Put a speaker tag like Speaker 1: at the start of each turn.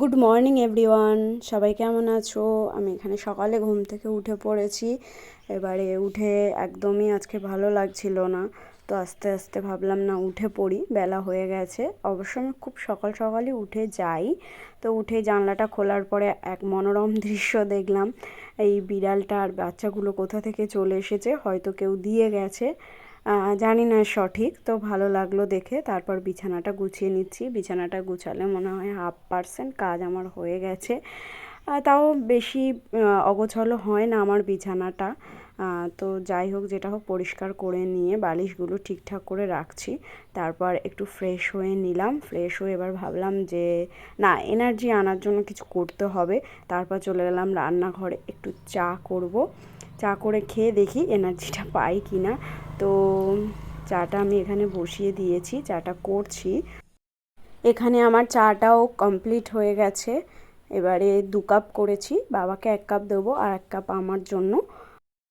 Speaker 1: Good morning everyone, সবাই কেমন আছো? আমি এখানে সকালে ঘুম থেকে উঠে পড়েছি। এবারে উঠে একদমই আজকে ভালো লাগছিল না, তো আস্তে আস্তে ভাবলাম না উঠে পড়ি, বেলা হয়ে গেছে। অবশ্য আমি খুব সকাল সকালই উঠে যাই। তো উঠে জানলাটা খোলার পরে এক মনোরম দৃশ্য দেখলাম। এই বিড়ালটা আর বাচ্চাগুলো কোথা থেকে চলে এসেছে, হয়তো কেউ দিয়ে গেছে, জানি না সঠিক। তো ভালো লাগলো দেখে। তারপর বিছানাটা গুছিয়ে নিচ্ছি। বিছানাটা গুছালে মনে হয় 50% কাজ আমার হয়ে গেছে। তাও বেশি অগোছালো হয় না আমার বিছানাটা। তো যাই হোক, যেটা হোক পরিষ্কার করে নিয়ে বালিশগুলো ঠিকঠাক করে রাখছি। তারপর একটু ফ্রেশ হয়ে নিলাম। ফ্রেশ হয়ে এবার ভাবলাম যে না, এনার্জি আনার জন্য কিছু করতে হবে। তারপর চলে গেলাম রান্নাঘরে, একটু চা করব। চা করে খেয়ে দেখি এনার্জিটা পাই কি না। তো চাটা আমি এখানে বসিয়ে দিয়েছি, চাটা করছি। এখানে আমার চাটাও কমপ্লিট হয়ে গেছে। এবারে 2 কাপ করেছি, বাবাকে 1 কাপ দেবো আর 1 কাপ আমার জন্য।